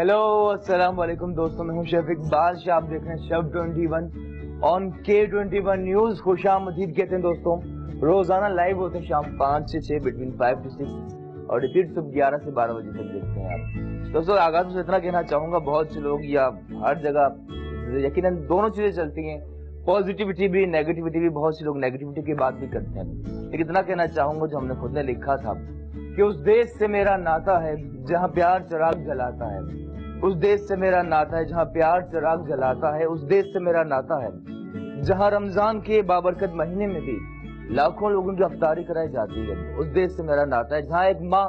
Hello अस्सलाम वालेकुम दोस्तों, मैं हूं शेफ इकबाल शाह। आप देख रहे हैं शेफ 21 ऑन K21 न्यूज। खुशामदीद कहते हैं दोस्तों। रोजाना लाइव होते हैं शाम 5 से 6 बिटवीन 5 to 6 और रिपीट सुबह 11 से 12 बजे तक देखते हैं आप दोस्तों। आगाज में इतना कहना चाहूंगा, बहुत से लोग या हर जगह यकीनन दोनों चीजें चलती हैं, पॉजिटिविटी भी नेगेटिविटी भी। बहुत से लोग नेगेटिविटी की बात भी करते हैं, लेकिन इतना कहना चाहूंगा जो हमने खुद ने लिखा था कि उस देश से मेरा नाता है जहां प्यार चिराग जलाता है। उस देश से मेरा नाता है जहां प्यार चिराग जलाता है। उस देश से मेरा नाता है जहां रमजान के बाबरकत महीने में भी लाखों लोगों की अफ्तारी कराई जाती है। उस देश से मेरा नाता है जहां एक माँ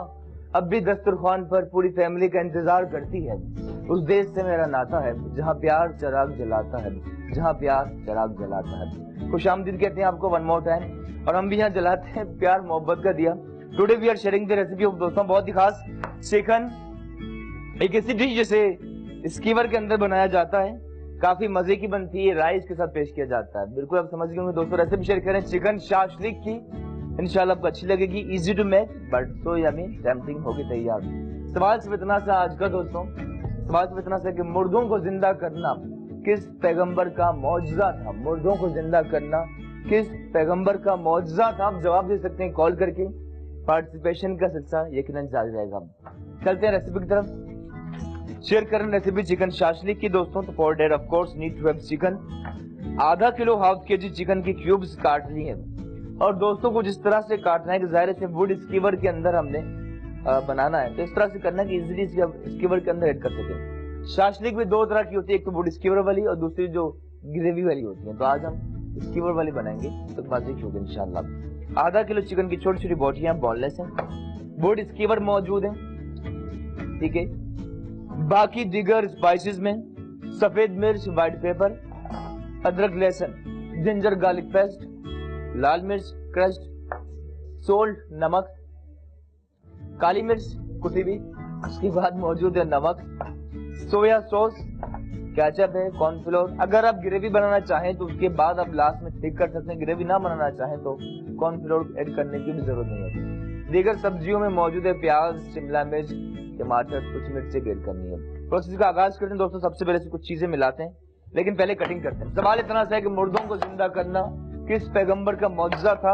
अब भी दस्तरखान पर पूरी फैमिली का इंतजार करती है। उस देश से मेरा नाता है जहां प्यार चिराग जलाता है, जहां प्यार चिराग जलाता है। खुशामदीद कहते हैं आपको वन मोर टाइम, और हम भी यहाँ जलाते हैं प्यार मोहब्बत का दिया। Today we are sharing the recipe of दोस्तों बहुत ही खास चिकन, एक ऐसी डिश जिसे स्कीवर के अंदर बनाया जाता है, काफी मजे की बनती है, राइस के साथ पेश किया जाता है। बिल्कुल आप समझ गए होंगे दोस्तों। रेसिपी शेयर करें चिकन शाशलिक की, इंशाल्लाह आपको अच्छी लगेगी। Easy to make but so yummy tempting होगी तैयार। सवाल सिर्फ इतना सा आज का दोस्तों, सवाल सिर्फ इतना सा कि मुर्दों को जिंदा करना किस पैगंबर का मौजज़ा था। मुर्दों को जिंदा करना किस पैगंबर का मौजज़ा था। आप जवाब दे सकते हैं कॉल करके। पार्टिसिपेशन का सिलसिला यकीनन जारी रहेगा। चलते हैं रेसिपी की तरफ। शेयर करें रेसिपी चिकन शाशलिक की दोस्तों। तो for that of course need to have chicken. आधा किलो हाफ केजी चिकन की क्यूब्स काट ली है, और दोस्तों को जिस तरह से काटना है कि जाहिर से वुड स्कीवर के अंदर हमने बनाना है, तो इस तरह से करना है कि इजीली स्कीवर के अंदर ऐड कर सके। शाशलिक भी दो तरह की होती है, एक तो वुड स्कीवर वाली और दूसरी जो ग्रेवी वाली होती है। तो आज हम स्कीवर वाली बनाएंगे तो मजे की होगी इंशाल्लाह। आधा किलो चिकन की छोटी छोटी बोटियां बोनलेस हैं, वुड स्कीवर मौजूद है, ठीक है। बाकी दिगर स्पाइसेस में सफेद मिर्च, व्हाइट पेपर, अदरक लहसुन, जिंजर गार्लिक पेस्ट, लाल मिर्च क्रश्ड, सोल्ट नमक, काली मिर्च कुटी हुई, उसके बाद मौजूद है नमक, सोया सॉस, केचप है, कॉर्नफ्लोर। अगर आप ग्रेवी बनाना चाहें तो उसके बाद आप लास्ट में ठीक कर सकते हैं। ग्रेवी ना बनाना चाहें तो कॉर्नफ्लोर ऐड करने की भी जरूरत नहीं होती। दीगर सब्जियों में मौजूद है प्याज, शिमला मिर्च, टमाटर, कुछ मिर्च ऐड करनी है। प्रोसेस का आगाज करते हैं दोस्तों। सबसे पहले से कुछ चीजें मिलाते हैं, लेकिन पहले कटिंग करते हैं। सवाल इतना सा है कि मुर्दों को जिंदा करना किस पैगंबर का मौजज़ा था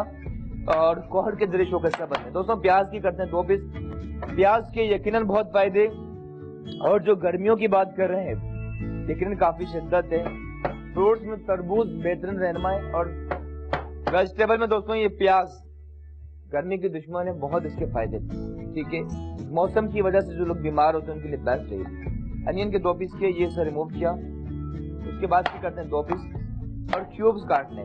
और कोहर के जरिए शो कैसा बनने। दोस्तों प्याज की करते हैं 2 पीस। प्याज के यकीनन बहुत फायदे, और जो गर्मियों की बात कर रहे हैं यकीनन काफी शिद्दत है। फ्रूट्स में तरबूज बेहतरीन रहनुमा है, और वेजिटेबल में दोस्तों ये प्याज गर्मी के दुश्मन है, बहुत इसके फायदे, ठीक है। मौसम की वजह से जो लोग बीमार होते हैं उनके लिए बेस्ट है। अनियन के 2 पीस के ये से रिमूव किया। उसके बाद क्या करते हैं 2 पीस और क्यूब्स काटने,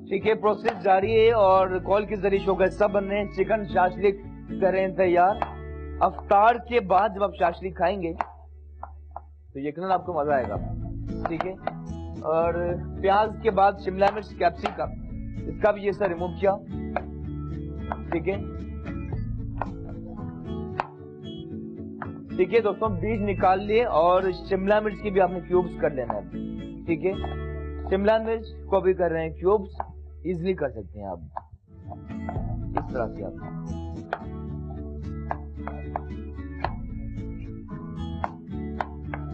ठीक है। प्रोसेस जारी है और कॉल के जरिए शो का हिस्सा बन रहे हैं। चिकन शाशलिक करें तैयार। अफ्तार के बाद जब आप शाशलिक खाएंगे तो यकीनन आपको मजा आएगा, ठीक है। और प्याज के बाद शिमला मिर्च, कैप्सिकम, इसका भी ये सर रिमूव किया, ठीक है, ठीक है दोस्तों। बीज निकाल लिए और शिमला मिर्च की भी आपने क्यूब्स कर लेना है, ठीक है। शिमला मिर्च को भी कर रहे हैं क्यूब्स, इजीली कर सकते हैं आप इस तरह से। आप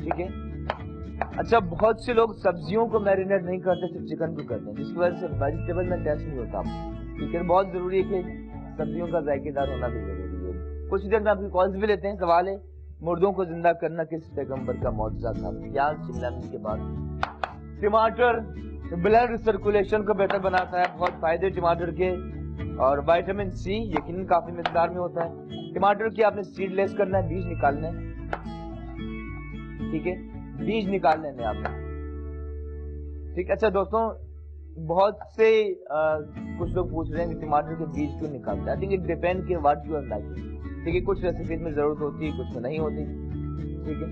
ठीक है। अच्छा, बहुत से लोग सब्जियों को मैरिनेट नहीं करते, सिर्फ चिकन को करते हैं, जिसकी वजह से वेजिटेबल में टेस्ट नहीं होता, ठीक है। बहुत जरूरी है कि सब्जियों का जायकेदार होना भी जरूरी है। कुछ देर में आपकी कॉल्स भी लेते हैं। सवाल है मुर्दों को जिंदा करना किस पैगंबर का मौजज़ा था। प्याज, शिमला मिर्च के बाद टमाटर ब्लड सर्कुलेशन को बेहतर बनाता है, बहुत फायदे टमाटर के, और विटामिन सी यकीनन काफी मिकदार में होता है। टमाटर की आपने सीडलेस करना है, बीज निकालना है, ठीक है, बीज निकाल लेने आपने, ठीक। अच्छा दोस्तों, बहुत से कुछ लोग पूछ रहे हैं कि टमाटर के बीज क्यों निकालते हैं। आई थिंक इट डिपेंड कि व्हाट यू आर लाइकिंग, ठीक है। कुछ रेसिपीज में जरूरत होती है, कुछ में नहीं होती, ठीक है।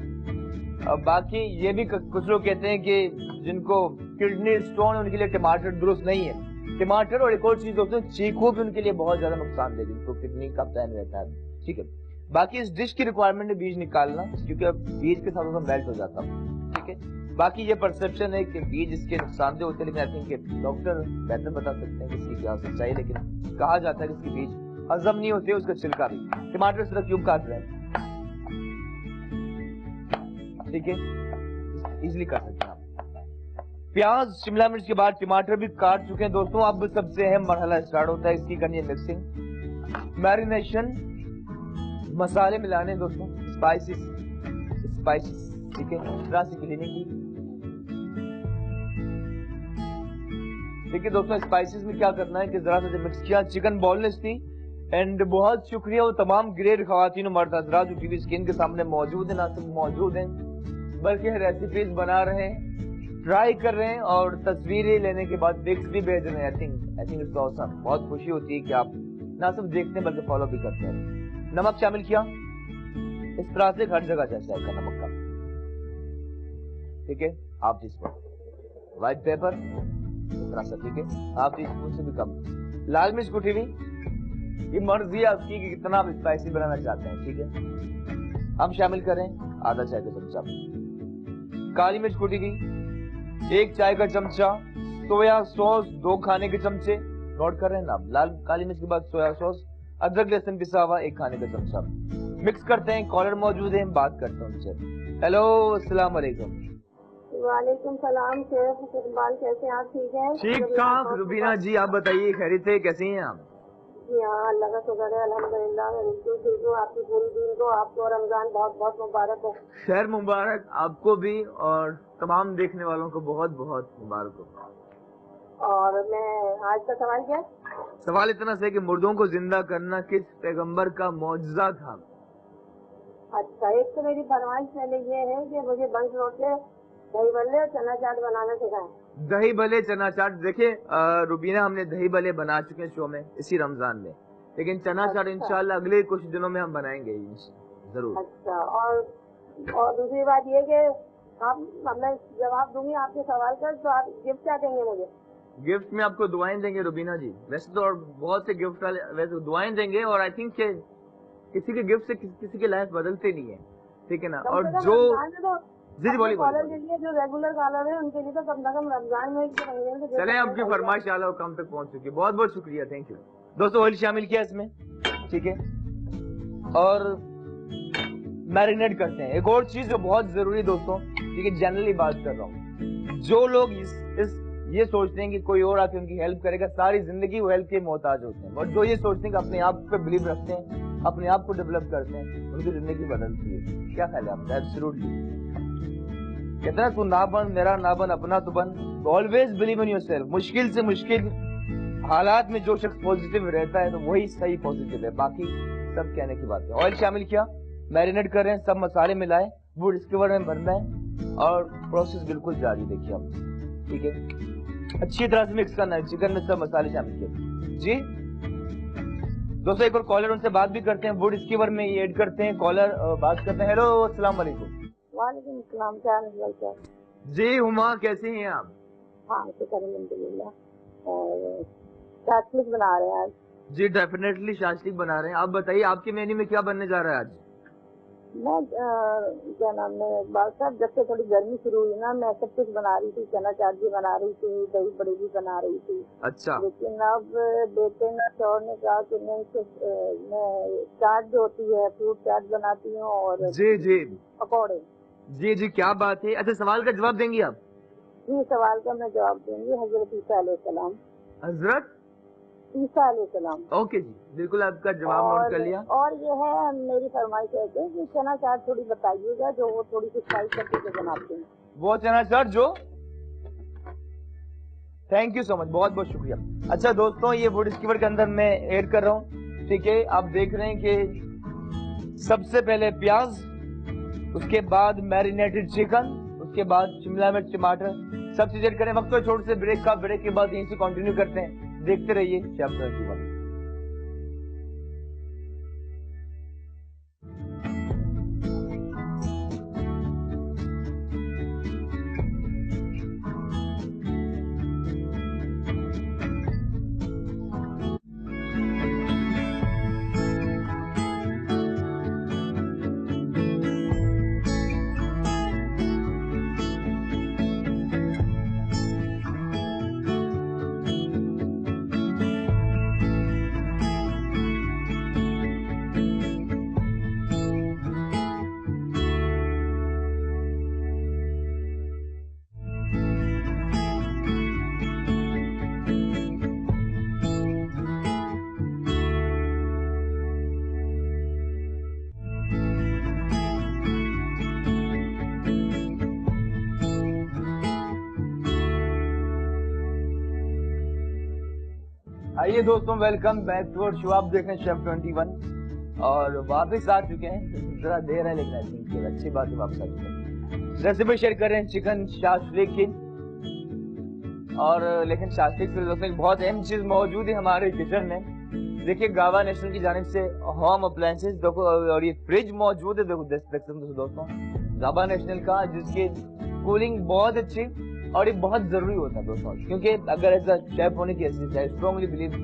और बाकी ये भी कुछ लोग कहते हैं कि जिनको किडनी स्टोन है उनके लिए टमाटर दुरुस्त नहीं है। टमाटर और एक और चीज दोस्तों, चीकू भी उनके लिए बहुत ज्यादा नुकसानदेह, जिनको किडनी का पैन रहता है, ठीक है। बाकी इस डिश की रिक्वायरमेंट है बीज निकालना, क्योंकि अब बीज के साथ मेल्ट हो जाता है, ठीक है। बाकी ये परसेप्शन है कि बीज इसके नुकसानदेह होते हैं, लेकिन आई थिंक डॉक्टर बेहतर बता सकते हैं कि इसकी क्या सच्चाई, लेकिन कहा जाता है कि इसके बीज हजम नहीं होते, उसका छिलका भी। टमाटर सिर्फ क्यूब काट रहे हैं, ठीक है, इजिली कर सकते हैं आप। प्याज शिमला मिर्च के बाद टमाटर भी काट चुके हैं दोस्तों। अब सबसे अहम मरहला स्टार्ट होता है, इसकी करनी है मिक्सिंग, मैरिनेशन, मसाले मिलाने दोस्तों, स्पाइसेस, ठीक है, जरा सी क्लीनिंग की। ठीक है दोस्तों, स्पाइसेस में क्या करना है कि जरा सा मिक्स किया। चिकन बोनलेस थी एंड बहुत शुक्रिया वो तमाम ग्रेट खवातीन मर्द हजरात जो टीवी स्क्रीन के सामने मौजूद है, ना सिर्फ मौजूद हैं बल्कि रेसिपीज बना रहे हैं, ट्राई कर रहे हैं और तस्वीरें लेने के बाद पिक्स भी भेज रहे हैं। I think it's awesome. बहुत खुशी होती है कि आप ना सिर्फ देखते हैं बल्कि फॉलो भी करते हैं। नमक शामिल किया, इस तरह से हर जगह जैसा है नमक का, ठीक है, half tea spoon. White paper इस तरह से, ठीक है, हाफ टी स्पून से भी कम। लाल मिर्च कुटी हुई, ये मर्जी है आपकी कि कितना आप स्पाइसी बनाना चाहते हैं, ठीक है। हम शामिल करें आधा चाय का चमचा काली मिर्च कुटी हुई, 1 चाय का चमचा सोया सॉस, 2 खाने के चमचे, नोट कर रहे हैं ना। लाल काली मिर्च के बाद सोया सॉस, अदरक लहसुन पिसा हुआ 1 खाने का चमचा। मिक्स करते हैं। कॉलर मौजूद है, बात करता हूँ उनसे। हेलो, अस्सलाम वालेकुम। वालेकुम सलाम शेफ इकबाल, कैसे हैं आप? ठीक हैं? ठीक ठाक। रुबीना जी आप बताइए, खैरियत है, कैसी हैं आप? जी हाँ, अल्लाह का शुक्र है, अल्हम्दुलिल्लाह। मैं बिल्कुल ठीक हूँ। आपकी पूरी दिन को, आपको रमजान बहुत बहुत मुबारक हो। खैर मुबारक आपको भी और तमाम देखने वालों को बहुत बहुत मुबारक हो। और मैं आज का सवाल क्या? सवाल इतना से कि मुर्दों को जिंदा करना किस पैगंबर का मौजज़ा था? अच्छा, एक तो मेरी फरमाइश पहले ये है कि मुझे बंद रोटे, दही बल्ले और चना चाट बनाना सिखाएं। दही भले चना चाट, देखिए रुबीना हमने दही भले बना चुके हैं शो में इसी रमजान में, लेकिन चना चाट इंशाल्लाह अगले कुछ दिनों में हम बनाएंगे जरूर। अच्छा, और दूसरी बात ये कि आप, मैं जवाब दूंगी आपके सवाल का, तो आप गिफ्ट क्या देंगे मुझे? गिफ्ट में आपको दुआएं देंगे रुबीना जी। वैसे तो और बहुत से गिफ्ट वाले वैसे दुआएं देंगे, और आई थिंक किसी के गिफ्ट से किसी की लाइफ बदलते नहीं है, ठीक है ना। और जो जी बोलिए कॉलर के लिए, जो रेगुलर कॉलर है उनके लिए तो कम से कम रमजान में चले आपकी फरमाइश आला कम तक पहुंच चुकी है। बहुत बहुत शुक्रिया, थैंक यू दोस्तों। ऑयल शामिल किया इसमें, ठीक है, और मैरिनेट करते हैं। एक और चीज जो बहुत जरूरी दोस्तों, ठीक है, जनरली बात कर रहा हूँ, जो लोग ये सोचते हैं कि कोई और आके उनकी हेल्प करेगा, सारी जिंदगी वो हेल्प के मोहताज होते हैं। और जो ये सोचते हैं कि अपने आप पे बिलीव रखते हैं, अपने आप को डेवलप करते हैं, उनकी जिंदगी बदलती है। क्या ख्याल है आपका? एब्सोल्युटली। कहते हैं तू ना बन मेरा ना बन अपना तो बन। Always believe in yourself. मुश्किल से मुश्किल हालात में जो शख्स पॉजिटिव रहता है तो वही सही पॉजिटिव है, बाकी सब कहने की बात है। ऑयल शामिल किया, मैरिनेट कर रहे हैं, सब मसाले मिलाए, वो डिस्कवर में भरना है और प्रोसेस बिल्कुल जारी। देखिए आप, ठीक है, अच्छी तरह से मिक्स करना है। चिकन में सब मसाले शामिल किए जी दोस्तों। एक और कॉलर, उनसे बात भी करते हैं, वुड स्कीवर में ऐड करते हैं। कॉलर बात करते हैं। हेलो, अस्सलाम वालेकुम। वालेकुम सलाम, क्या नजर क्या जी हुमा, कैसे हैं आप? हाँ, शुक्र अल्हम्दुलिल्लाह। और शाशलिक बना रहे हैं आज? जी डेफिनेटली शाशलिक बना रहे हैं। आप बताइए आपके मेन्यू में क्या बनने जा रहा है आज? मैं क्या नाम है इकबाल साहब, जब से थोड़ी गर्मी शुरू हुई ना, मैं सब कुछ बना रही थी, चना चाट भी बना रही थी, दही बड़ी भी बना रही थी। अच्छा। लेकिन अब बेटे ने शौहर ने कहा कि मैं चाट जो होती है, फ्रूट चाट बनाती हूँ और जी पकौड़े। जी क्या बात है। अच्छा, सवाल का जवाब देंगी आप? जी, सवाल का मैं जवाब दूंगी। हजरत ईसा अलैहिस्सलाम। हजरत ईसा अलैहिस्सलाम। ओके जी, बिल्कुल आपका जवाब नोट कर लिया। और ये है मेरी फरमाइश है कि चना चाट थोड़ी बताइएगा जो वो थोड़ी सी स्पाइस करके जो बनाते हैं, वो चना चाट जो। थैंक यू सो मच, बहुत बहुत शुक्रिया। अच्छा दोस्तों, ये वुड स्कीवर के अंदर मैं ऐड कर रहा हूँ, ठीक है। आप देख रहे हैं कि सबसे पहले प्याज, उसके बाद मैरिनेटेड चिकन, उसके बाद शिमला मिर्च, टमाटर, सब चीज ऐड करें। वक्त तो छोटे से ब्रेक का, ब्रेक के बाद यहीं से कंटिन्यू करते हैं। देखते रहिए शेफ 21। चलिए दोस्तों, वेलकम बैक टू शो। आप देख रहे हैं शेफ 21 और वापस आ चुके हैं। जरा देर है लेकिन आई थिंक अच्छी बात है, वापस आ चुके हैं। रेसिपी शेयर कर रहे हैं चिकन शाशलिक की। और लेकिन शाशलिक से दोस्तों एक बहुत अहम चीज मौजूद है हमारे किचन में। देखिए, गावा नेशनल की जानिब से होम अप्लायंसेस देखो, और ये फ्रिज मौजूद है। देखो देख सकते हैं दोस्तों, गावा नेशनल का, जिसकी कूलिंग बहुत अच्छी और ये बहुत जरूरी होता है दोस्तों, क्योंकि अगर ऐसा शेफ होने की हैसियत है, स्ट्रॉन्गली बिलीव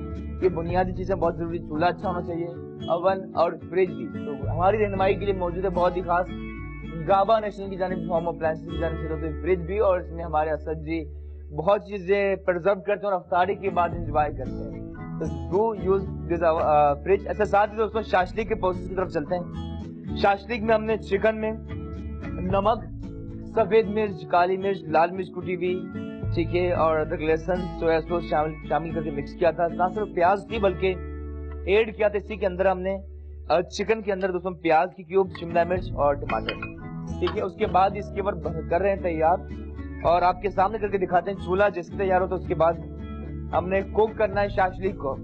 ये बुनियादी चीजें बहुत जरूरी। चूल्हा अच्छा होना चाहिए, अवन और फ्रिज भी। तो हमारी रहनुमाई के लिए मौजूद है बहुत ही खास गावा नेशनल की जानिब, होम अप्लायंसेस की जानिब से दोस्तों फ्रिज भी। और इसमें हमारे असद जी बहुत चीजें प्रिजर्व करते हैं और अफ्तारी के बाद एंजॉय करते हैं। तो डू यूज दिस फ्रिज। अच्छा, साथ ही दोस्तों शाशलिक के प्रोसेस की तरफ चलते हैं। शाशलिक में हमने चिकन में नमक, सफेद मिर्च, काली मिर्च, लाल मिर्च कुटी हुई, ठीक है, और अदरक, लहसुन, सोया सॉस शामिल करके मिक्स किया था। ना सिर्फ प्याज थी बल्कि ऐड किया था इसी के अंदर हमने चिकन के अंदर दोस्तों प्याज की क्यूब, शिमला मिर्च और टमाटर, ठीक है। उसके बाद इसके ऊपर कर रहे हैं तैयार और आपके सामने करके दिखाते हैं। चूल्हा जैसे तैयार हो तो उसके बाद हमने कुक करना है शाशलिक को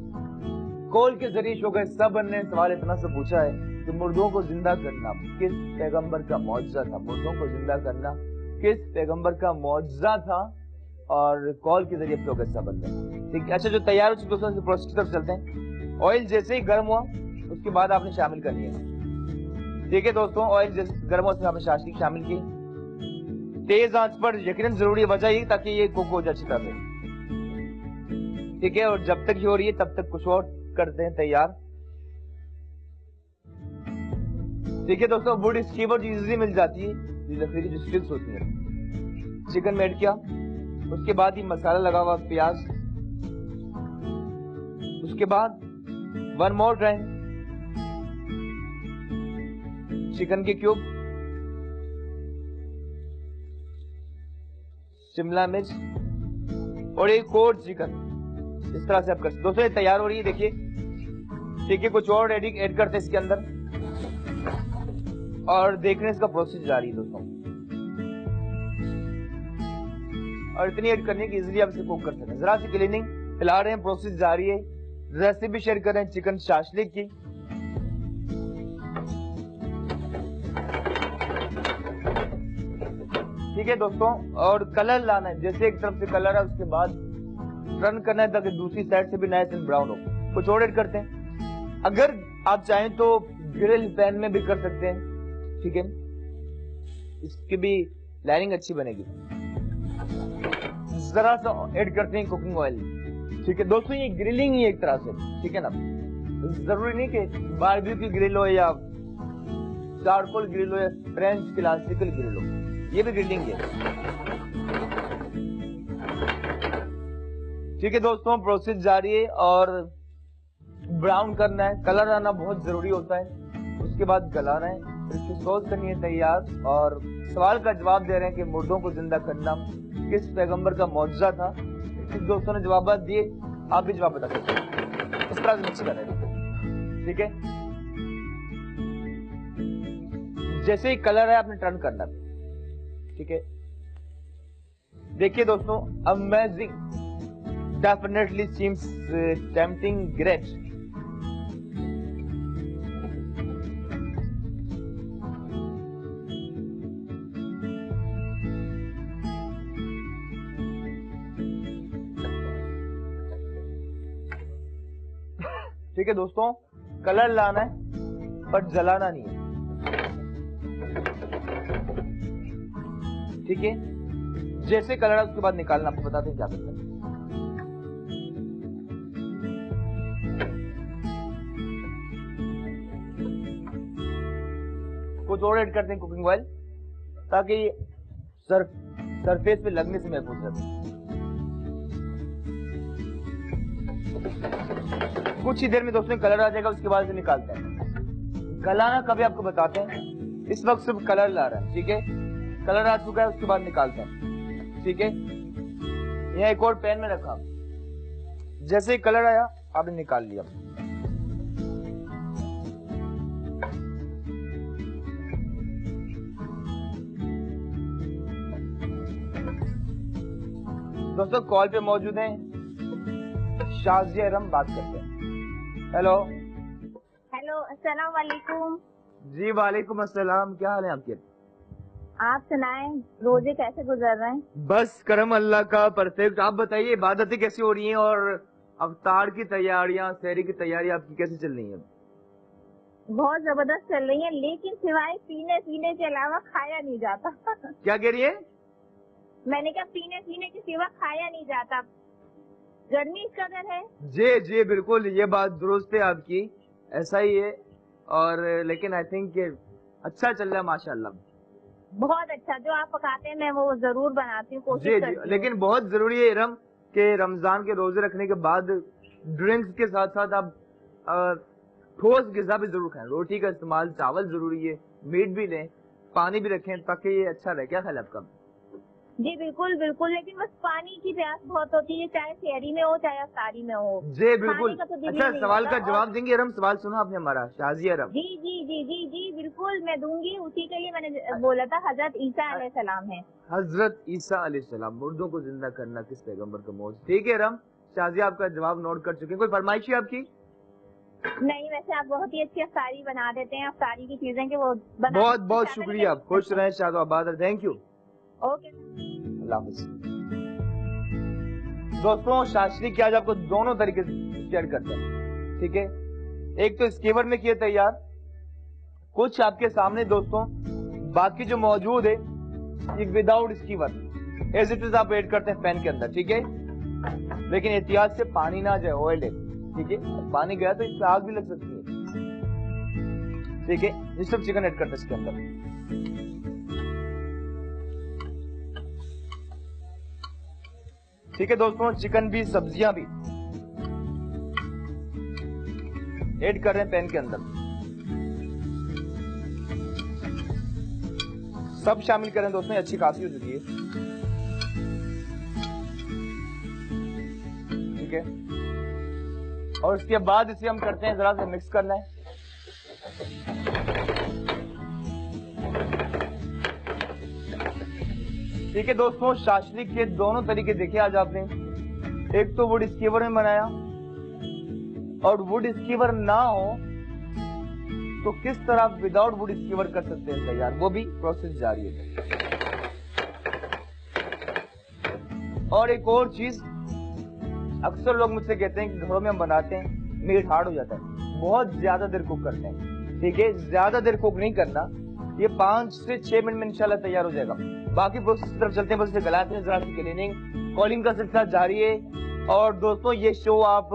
कोल के जरिए। शो का सब ने सवाल इतना से पूछा है कि मुर्दों को जिंदा करना किस पैगंबर का मौजज़ा था? मुर्दों को जिंदा करना किस पैगंबर का मौजज़ा था? और कॉल के जरिए तो कैसा बनता है, ठीक है। अच्छा, जो तैयार हो चुके दोस्तों प्रोसेस की तरफ चलते हैं। ऑयल जैसे ही गर्म हुआ उसके बाद आपने शामिल करनी है, ठीक है दोस्तों। ऑयल जैसे गर्म हुआ उसमें आपने शाशलिक शामिल की। तेज आंच पर यकीनन जरूरी है, वजह ये ताकि ये कुक हो जाए अच्छी तरह से, ठीक है। और जब तक ये हो रही है तब तक कुछ और करते हैं तैयार, ठीक है दोस्तों। वुड स्कीवर इजीली मिल जाती है, लकड़ी की जो स्टिक्स होती है। चिकन में ऐड किया, उसके बाद ही मसाला लगा हुआ प्याज, उसके बाद वन मोर टाइम चिकन के क्यूब, शिमला मिर्च और एक और चिकन। इस तरह से आप कर दोस्तों, ये तैयार हो रही है देखिए, ठीक है। कुछ और ऐड करते हैं इसके अंदर और देखने इसका प्रोसेस जारी है दोस्तों। और इतनी ऐड करनी है कि इजीली आप इसे कुक कर सकते हैं। जरा सी क्लीनिंग हिला रहे हैं, प्रोसेस जारी है। रेसिपी शेयर कर रहे हैं चिकन शाशलिक की। ठीक है दोस्तों, और कलर लाना है, जैसे एक तरफ से कलर है उसके बाद टर्न करना है ताकि दूसरी साइड से भी नाइस एंड ब्राउन हो। कुछ और ऐड करते हैं, अगर आप चाहें तो ग्रिल पैन में भी कर सकते हैं, ठीक है। इसकी भी लाइनिंग अच्छी बनेगी। जरा सा ऐड करते हैं कुकिंग ऑयल, ठीक है दोस्तों। ये ग्रिलिंग ही एक तरह से, ठीक है ना। जरूरी नहीं कि बारबेक्यू ग्रिल हो या चारकोल ग्रिल हो या फ्रेंच क्लासिकल ग्रिल हो, ये भी ग्रिलिंग है, ठीक है दोस्तों। प्रोसेस जारी है और ब्राउन करना है, कलर आना बहुत जरूरी होता है। उसके बाद गलाना है, फिर इसकी सॉस करनी है तैयार। और सवाल का जवाब दे रहे हैं कि मुर्दों को जिंदा करना किस पैगंबर का मौजज़ा था? कुछ दोस्तों ने जवाब दिए, आप भी जवाब बता सकते हैं। इस तरह से मिक्स कर रहे हैं, ठीक है। जैसे ही कलर है आपने टर्न करना, ठीक है। देखिए दोस्तों, amazing, definitely seems tempting, great. ठीक है दोस्तों, कलर लाना है पर जलाना नहीं है, ठीक है। जैसे कलर है उसके बाद निकालना, आपको बताते हैं क्या करना है। कुछ और ऐड करते हैं कुकिंग ऑयल ताकि सरफेस पे लगने से महफूज रहे। कुछ ही देर में दोस्तों कलर आ जाएगा, उसके बाद से निकालते हैं। गलाना कभी आपको बताते हैं, इस वक्त सिर्फ कलर ला रहा है, ठीक है। कलर आ चुका है, उसके बाद निकालते हैं, ठीक है। यह एक और पैन में रखा, जैसे ही कलर आया आपने निकाल लिया। दोस्तों कॉल पे मौजूद हैं शाजिया इरम बात करते हैं। हेलो हेलो, अस्सलाम वालेकुम। जी वालेकुम अस्सलाम, क्या हाल है आपके? आप सुनाएं, रोजे कैसे गुजर रहे हैं? बस करम अल्लाह का, परफेक्ट। आप बताइए इबादतें कैसी हो रही हैं और अवतार की तैयारियां, सहरी की तैयारी आपकी कैसी चल रही है? बहुत जबरदस्त चल रही है, लेकिन सिवाय पीने पीने के अलावा खाया नहीं जाता। क्या कह रही है? मैंने कहा पीने पीने के सिवा खाया नहीं जाता, गर्मी इस कदर है। जी जी बिल्कुल, ये बात दुरुस्त है आपकी, ऐसा ही है। और लेकिन आई थिंक अच्छा चल रहा है माशाल्लाह। बहुत अच्छा, जो आप पकाते हैं मैं वो जरूर बनाती हूँ, जी कोशिश जी, करती हूँ। लेकिन बहुत जरूरी है इरम कि रमजान के रोजे रखने के बाद ड्रिंक्स के साथ साथ आप ठोस गिजा भी जरूर खाएं। रोटी का इस्तेमाल, चावल जरूरी है, मीट भी लें, पानी भी रखें ताकि ये अच्छा रहे। क्या ख्याल है आपका? जी बिल्कुल बिल्कुल, लेकिन बस पानी की प्यास बहुत होती है, चाहे शहरी में हो चाहे अफ्तारी में हो। जी बिल्कुल। खाने का तो दिल ही अच्छा, नहीं सवाल होता। का जवाब देंगे इरम? सवाल सुना आपने हमारा, शाजिया इरम? जी जी जी जी जी बिल्कुल, मैं दूंगी। उसी के लिए मैंने बोला था, हजरत ईसा अलैहिस्सलाम है। हजरत ईसा अलैहिस्सलाम, मुर्दों को जिंदा करना किस पैगंबर का मौज। ठीक है इरम, शाजिया आपका जवाब नोट कर चुके हैं। कोई फरमाइश है आपकी? नहीं, वैसे आप बहुत ही अच्छी अफ्तारी बना देते हैं, अफ्तारी की चीजें कि वो बना। बहुत बहुत शुक्रिया, खुश रहें, शादो आबाद, थैंक यू। ओके, अल्लाह हाफिज़। दोस्तों, शास्त्री की आज आपको दोनों तरीके से शेयर करते हैं, ठीक है? एक तो स्कीवर में किए तैयार, कुछ आपके सामने दोस्तों, बाकी जो मौजूद है ये without skewer as it is आप ऐड करते हैं पैन के अंदर, ठीक है? लेकिन एहतियात से पानी ना जाए, ऑयल है, ठीक है? पानी गया तो इससे आग भी लग सकती है, ठीक है? ये सब चिकन ऐड करते हैं इसके अंदर। ठीक है दोस्तों, चिकन भी सब्जियां भी ऐड कर रहे हैं पैन के अंदर, सब शामिल करें दोस्तों, अच्छी खासी हो चुकी है, ठीक है? और इसके बाद इसे हम करते हैं जरा से मिक्स करना है। ठीक है दोस्तों, शाशलिक के दोनों तरीके देखे आज आपने। एक तो वुड स्कीवर में बनाया, और वुड स्कीवर ना हो तो किस तरह विदाउट वुड स्कीवर कर सकते हैं तैयार, वो भी प्रोसेस जारी है। और एक और चीज, अक्सर लोग मुझसे कहते हैं कि घरों में हम बनाते हैं, मीट हार्ड हो जाता है, बहुत ज्यादा देर कुक करते हैं। ठीक है, ज्यादा देर कुक नहीं करना, ये 5 से 6 मिनट में इंशाल्लाह तैयार हो जाएगा। बाकी प्रोसेस की तरफ चलते हैं, बस इसे गलाते हैं, जरा सी क्लीनिंग, कॉलिंग का सिलसिला जारी है। और दोस्तों, ये शो आप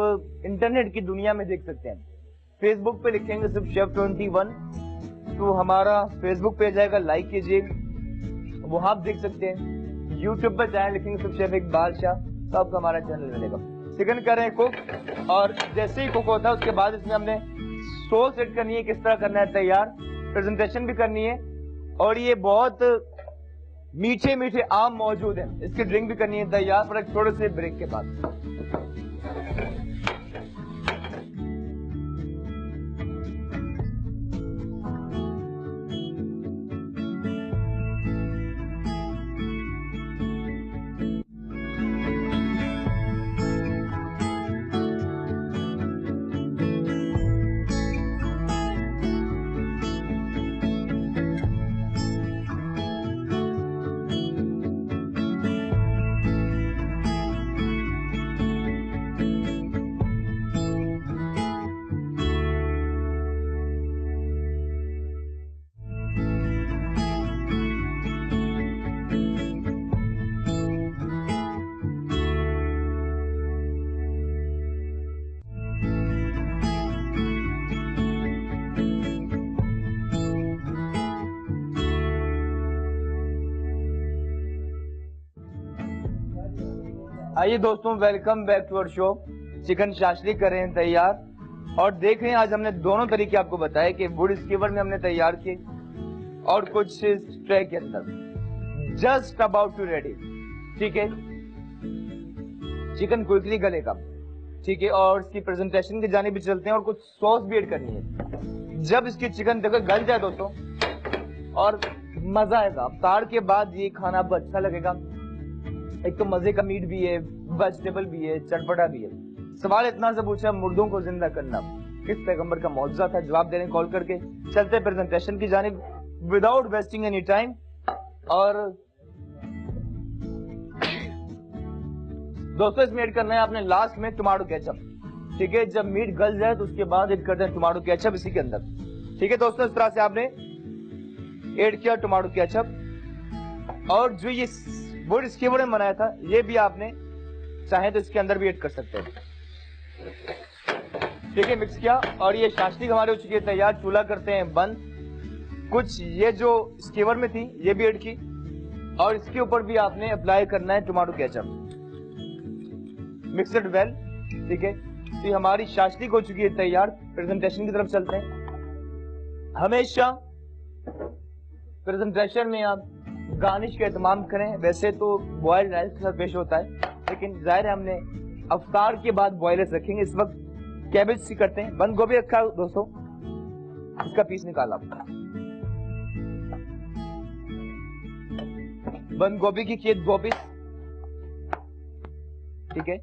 इंटरनेट की दुनिया में देख सकते हैं। फेसबुक पे लिखेंगे सिर्फ शेफ 21 तो हमारा फेसबुक पेज आएगा, लाइक कीजिए, वहां आप देख सकते हैं। यूट्यूब पर चैनल लिखेंगे सिर्फ शेफ इकबाल शाह, तो आपको हमारा चैनल मिलेगा। चिकन कर रहे हैं कुक, और जैसे ही कुक होता है उसके बाद इसमें हमने सॉस ऐड करनी है, किस तरह करना है तैयार, प्रेजेंटेशन भी करनी है। और ये बहुत मीठे मीठे आम मौजूद हैं, इसकी ड्रिंक भी करनी है तैयार, पर एक थोड़े से ब्रेक के बाद। आइए दोस्तों, welcome back to our show. Chicken shashlik कर रहे हैं तैयार, और देख रहे हैं आज हमने दोनों तरीके आपको बताए कि वुड स्कीवर में हमने तैयार किए और कुछ ट्रे के अंदर। जस्ट अबाउट टू रेडी, ठीक है? चिकन क्विकली गलेगा, ठीक है? और इसकी प्रेजेंटेशन की जाने भी चलते हैं, और कुछ सॉस भी ऐड करनी है। जब इसकी चिकन देखो गल जाए दोस्तों, और मजा आएगा, अफ्तार के बाद ये खाना आपको अच्छा लगेगा। एक तो मजे का मीट भी है, वेजिटेबल भी है, चटपटा भी है, सवाल इतना से पूछा, मुर्दों को जिंदा करना किस पैगंबर का मौजूदा था? जवाब दे रहे हैं कॉल करके। चलते प्रेजेंटेशन की जानिब विदाउट वेस्टिंग एनी टाइम। और दोस्तों इसमें ऐड करना है आपने लास्ट में टमाटो केचप। ठीक है, जब मीट गल जाए तो उसके बाद ऐड करते हैं टमाटो केचप इसी के अंदर। ठीक है दोस्तों, इस तरह से आपने ऐड किया टमाटो केचप। और जो ये वुड स्कीवर में बनाया था, ये भी आपने चाहे तो इसके अंदर भी ऐड कर सकते हैं। ठीक है, मिक्स किया और ये शास्त्री हमारे हो चुकी है तैयार। चूल्हा करते हैं बंद। कुछ ये जो स्कीवर में थी ये भी ऐड की और इसके ऊपर भी आपने अप्लाई करना है टमाटो केचप। Mixed well. ठीक है, तो हमारी शास्त्री हो चुकी है तैयार। प्रेजेंटेशन की तरफ चलते हैं। हमेशा प्रेजेंटेशन में आप गार्निश का एहतमाम करें। वैसे तो बॉयल्ड राइस के साथ पेश होता है, लेकिन जाहिर है हमने अफ्तार के बाद बॉयलर्स रखेंगे। इस वक्त कैबेज सी करते हैं। बंद गोभी रखा है दोस्तों, इसका पीस निकाला। बंद गोभी की किए 2 पीस। ठीक है,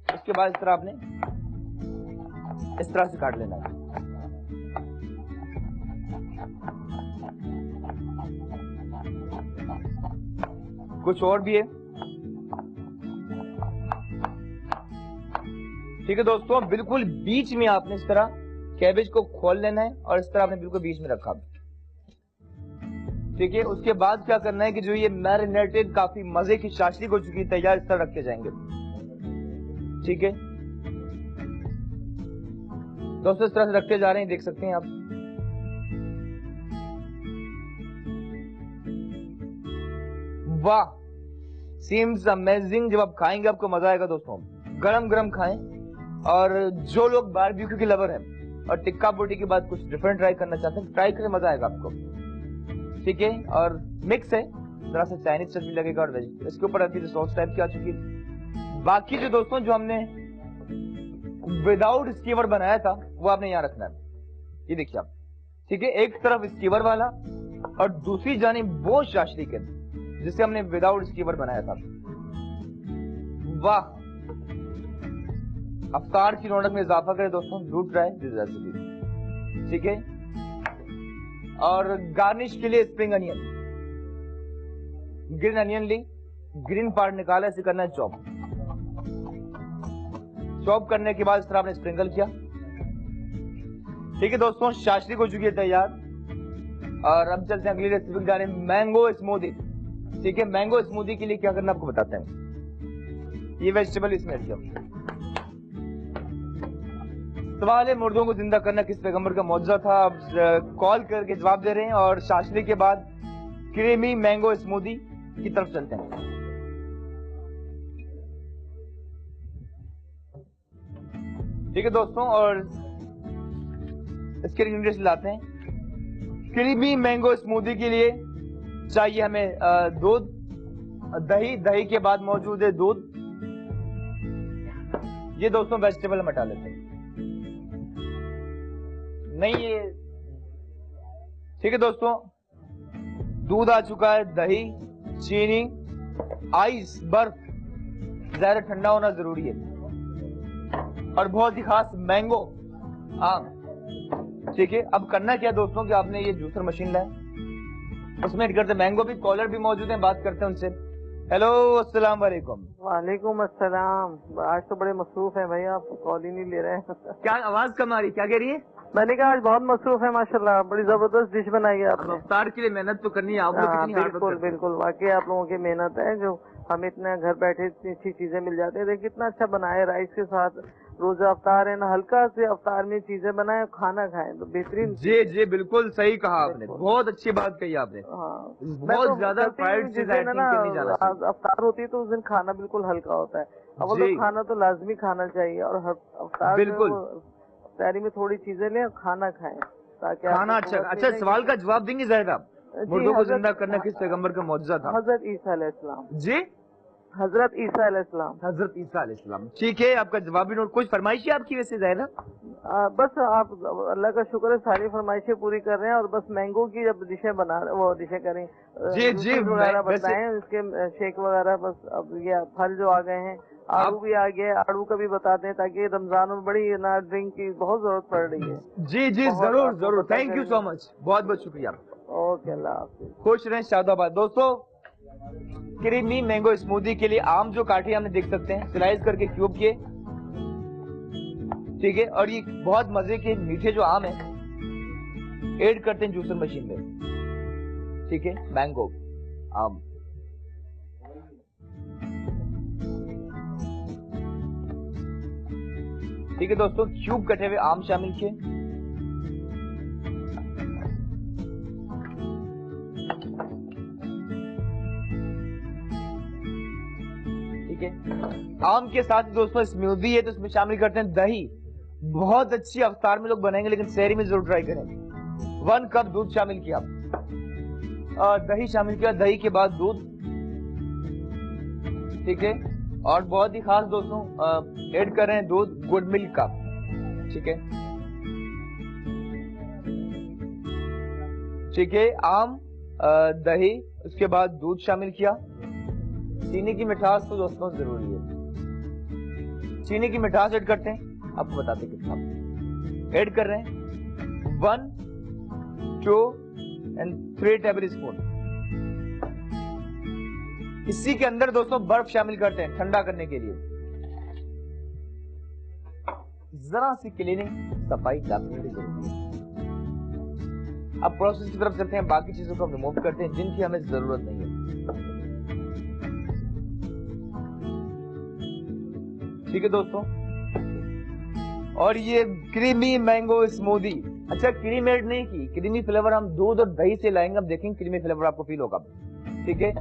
उसके बाद इस तरह आपने इस तरह से काट लेना है। कुछ और भी है। ठीक है दोस्तों, बिल्कुल बीच में आपने इस तरह कैबेज को खोल लेना है और इस तरह आपने बिल्कुल बीच में रखा। ठीक है, उसके बाद क्या करना है कि जो ये मैरिनेटेड काफी मजे की शाशली हो चुकी है तैयार, इस तरह रखते जाएंगे। ठीक है दोस्तों, इस तरह से रखते जा रहे हैं, देख सकते हैं आप। वाह, सीम्स अमेजिंग। जब आप खाएंगे आपको मजा आएगा दोस्तों। गरम गरम खाएं। और जो लोग बारबेक्यू के लवर हैं और टिक्का बोटी के बाद कुछ डिफरेंट ट्राई करना चाहते हैं, ट्राई करें, मजा आएगा आपको। ठीक है, और मिक्स है, जरा सा चाइनीज चटनी लगेगा और वेज इसके ऊपर आती है सॉस टाइप की आ चुकी है। बाकी जो दोस्तों जो हमने विदाउट स्कीवर बनाया था वो आपने यहाँ रखना है। ये देखिए आप। ठीक है, एक तरफ स्कीवर वाला और दूसरी जानिब वो शाशली के जिसे हमने विदाउट स्कीवर बनाया था। वाह, अफ्तार की रौनक में इजाफा करे दोस्तों। Do try this recipe. ठीक है, और गार्निश के लिए स्प्रिंग अनियन, ग्रीन अनियन ली, ग्रीन पार्ट निकाला, इसे करना है चॉप। चॉप करने के बाद इस तरह आपने स्प्रिंकल किया। ठीक है दोस्तों, शाशली हो चुकी है तैयार। और अब चलते हैं अगली रेसिपी जाने, मैंगो स्मूदी। ठीक है, मैंगो स्मूदी के लिए क्या करना आपको बताते हैं। ये वेजिटेबल इसमें ऐड किया। सवाल है, मुर्दों को जिंदा करना किस पैगंबर का मौजूदा था? अब कॉल करके जवाब दे रहे हैं और शाशली के बाद क्रीमी मैंगो स्मूदी की तरफ चलते हैं। ठीक है दोस्तों, और इसके इंग्रेडिएंट्स लाते हैं। क्रीमी मैंगो स्मूदी के लिए चाहिए हमें दूध, दही, दही के बाद मौजूद है दूध। ये दोस्तों वेजिटेबल हम हटा लेते हैं, नहीं ये। ठीक है दोस्तों, दूध आ चुका है, दही, चीनी, आइस, बर्फ, ज्यादा ठंडा होना जरूरी है, और बहुत ही खास मैंगो, आम। ठीक है, अब करना क्या दोस्तों कि आपने ये जूसर मशीन लाए, उसमें ऐड करते मैंगो भी। कॉलर भी मौजूद हैं, बात करते हैं उनसे। हेलो, अस्सलाम वालेकुम। वालेकुम अस्सलाम। आज तो बड़े मसरूफ हैं भाई, आप कॉल ही नहीं ले रहे हैं। क्या आवाज कम आ रही, क्या कह रही है? मैंने कहा आज बहुत मसरूफ है माशाल्लाह, बड़ी जबरदस्त डिश बनाई है आपने। अफ्तार के लिए मेहनत तो करनी है, आप लोग कितनी हार्ड वर्क बिल्कुल करते हैं। बिल्कुल, वाकई आप लोगों की मेहनत है। जो हम इतना घर बैठे इतनी अच्छी चीजें मिल जाती है। देखिए कितना अच्छा बनाए, राइस के साथ रोजा अफ्तार है ना, हल्का से अफ्तार में चीजें बनाए, खाना खाएं तो बेहतरीन। जी जी, बिल्कुल सही कहा आपने, बहुत अच्छी बात कही आपने। बहुत ज्यादा फ्राइड चीजें ना अफ्तार होती है तो उस दिन खाना बिल्कुल हल्का होता है। अब लोग खाना तो लाजमी खाना चाहिए, और अफ्तार बिल्कुल तैयारी में थोड़ी चीजें लें और खाना खाएं ताकि खाना अच्छा। सवाल का जवाब देंगे जाहिद आप, मुर्दों को जिंदा करना किस पैगंबर का मौजूदा था? हजरत ईसा अलैहिस्सलाम। जी, हजरत ईसा अलैहिस्सलाम। हजरत ईसा अलैहिस्सलाम। ठीक है, आपका जवाब भी नोट। कुछ फरमाइश है आपकी वैसे जाहिदा? बस आप अल्लाह का शुक्र है सारी फरमाइशें पूरी कर रहे हैं, और बस मैंगो की जब डिशें बना वो डिशें करें, जी जी वगैरह बताएं, उसके शेक वगैरह। बस अब ये फल जो आ गए हैं आड़ू भी आ गया, आड़ू का भी बताते हैं ताकि रमजान में बड़ी ना ड्रिंक की बहुत जरूरत पड़ रही है। जी जी बहुत जरूर आपको जरूर, पता थैंक यू सो मच, बहुत बहुत शुक्रिया। ओके, अल्लाह हाफिज। खुश रहें शादाबाद। दोस्तों क्रीमी मैंगो स्मूदी के लिए आम जो काटे हमने देख सकते हैं, स्लाइस करके क्यूब किए, ठीक है। और ये बहुत मजे के मीठे जो आम है ऐड करते हैं जूसर मशीन में, ठीक है। मैंगो आम, ठीक है दोस्तों। क्यूब कटे हुए आम शामिल किए, ठीक है। आम के साथ दोस्तों स्मूदी है तो इसमें शामिल करते हैं दही। बहुत अच्छी अवतार में लोग बनाएंगे, लेकिन शहरी में जरूर ट्राई करें। 1 कप दूध शामिल किया, दही शामिल किया, दही के बाद दूध, ठीक है। और बहुत ही खास दोस्तों ऐड कर रहे हैं दूध गुड मिल्क का, ठीक है, ठीक है। आम, दही, उसके बाद दूध शामिल किया। चीनी की मिठास तो दोस्तों जरूरी है, चीनी की मिठास ऐड करते हैं, आपको बताते कितना ऐड कर रहे हैं। 1, 2 एंड 3 टेबल स्पून। इसी के अंदर दोस्तों बर्फ शामिल करते हैं ठंडा करने के लिए। जरा सी क्लीनिंग सफाई डेफिनेटली जरूरी है। अब प्रोसेस की तरफ चलते हैं, बाकी चीजों को हम रिमूव करते हैं जिनकी हमें जरूरत नहीं है, ठीक है दोस्तों। और ये क्रीमी मैंगो स्मूदी, अच्छा क्रीम ऐड नहीं की, क्रीमी फ्लेवर हम दूध और दही से लाएंगे, अब देखेंगे क्रीमी फ्लेवर आपको फील होगा, ठीक है।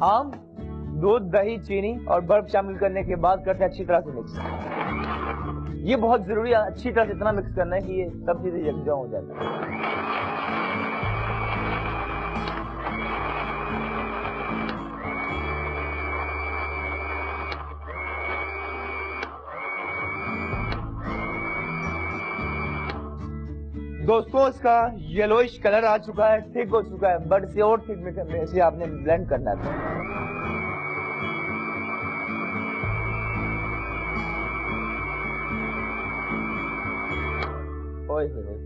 आम, दूध, दही, चीनी और बर्फ शामिल करने के बाद करते हैं अच्छी तरह से मिक्स। ये बहुत जरूरी है, अच्छी तरह से इतना मिक्स करना है कि ये सब चीजें यकजा हो जाए। दोस्तों इसका येलोइश कलर आ चुका है, थिक हो चुका है, बट इसे और थिक में से आपने ब्लेंड करना है।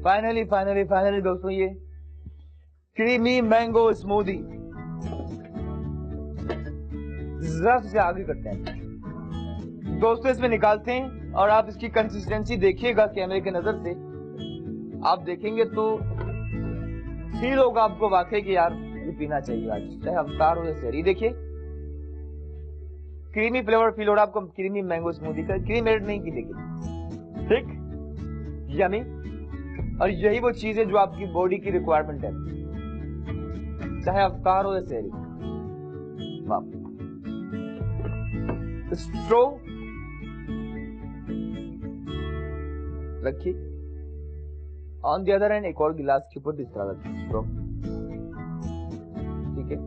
फाइनली फाइनली फाइनली दोस्तों ये क्रीमी मैंगो स्मूदी। जरा से आगे करते हैं दोस्तों, इसमें निकालते हैं और आप इसकी कंसिस्टेंसी देखिएगा कैमरे के नजर से, आप देखेंगे तो फील होगा आपको वाकई कि यार ये पीना चाहिए आज, चाहे अवतार हो या शहरी। देखिए क्रीमी फ्लेवर फील हो रहा है आपको क्रीमी मैंगो स्मूदी का, क्रीम ऐड नहीं की लेकिन, ठीक, यमी। और यही वो चीज है जो आपकी बॉडी की रिक्वायरमेंट है, चाहे अवतार हो या शहरी। स्ट्रो रखिए, ऑन द अदर एंड एक और गिलास के ऊपर इस तरह रखिए स्ट्रो, ठीक है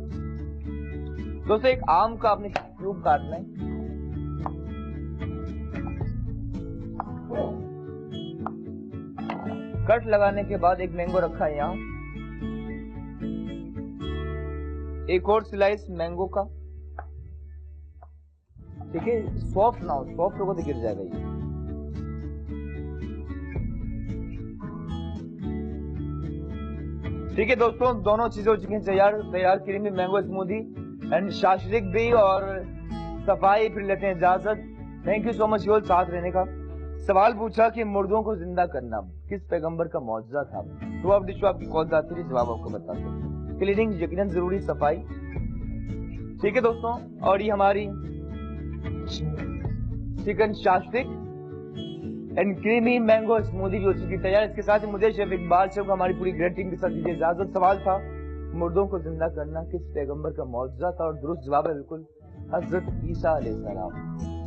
दोस्तों। एक आम का आपने क्यूब काटना है, कट लगाने के बाद एक मैंगो रखा है यहाँ, एक और स्लाइस मैंगो का, ठीक है। सॉफ्ट ना हो, सॉफ्ट होगा तो गिर जाएगा ये, ठीक है दोस्तों। दोनों चीजें हो चुकी हैं तैयार creamy mango smoothie and shashlik भी और सफाई। फिर लेते हैं इजाजत, thank you so much y'all साथ रहने का। सवाल पूछा कि मुर्दों को जिंदा करना किस पैगंबर का मौजूदा था, तो आप डिश आपकी कौन सा थी, जवाब आपको बताते हैं। क्लीनिंग यकीनन जरूरी, सफाई, ठीक है दोस्तों। और ये हमारी chicken shashlik and creamy mango smoothie भी हो चुकी तैयार। इसके साथ ही मुझे शेफ इकबाल शेफ हमारी पूरी ग्रेट टीम के साथ दीजिए इजाजत। सवाल था मुर्दों को जिंदा करना किस पैगंबर का मौजूदा था, और दुरुस्त जवाब है बिल्कुल हजरत ईसा अलैहिस्सलाम।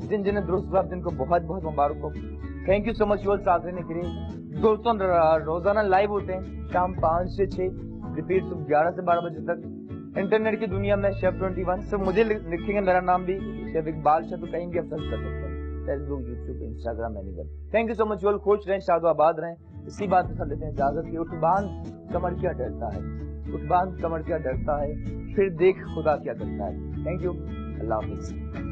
जिन्हें दुरुस्त जवाब जिनको बहुत बहुत मुबारक हो। Thank you so much y'all साथ रहने के लिए दोस्तों। रोजाना लाइव होते हैं शाम 5 से 6, रिपीट सुबह 11 से 12 बजे तक। इंटरनेट की दुनिया में शेफ 21 सिर्फ मुझे लिखेंगे मेरा नाम भी शेफ इकबाल शेफ, तो कहीं भी आप सर्च कर सकते हैं, Facebook, YouTube, Instagram, anywhere. Thank you so much y'all, खुश रहें, शाद आबाद रहें। इसी बात के साथ लेते हैं इजाजत की। उठ बांध कमर क्या डरता है, उठ बांध कमर क्या डरता है, फिर देख खुदा क्या करता है। Thank you, Allah Hafiz.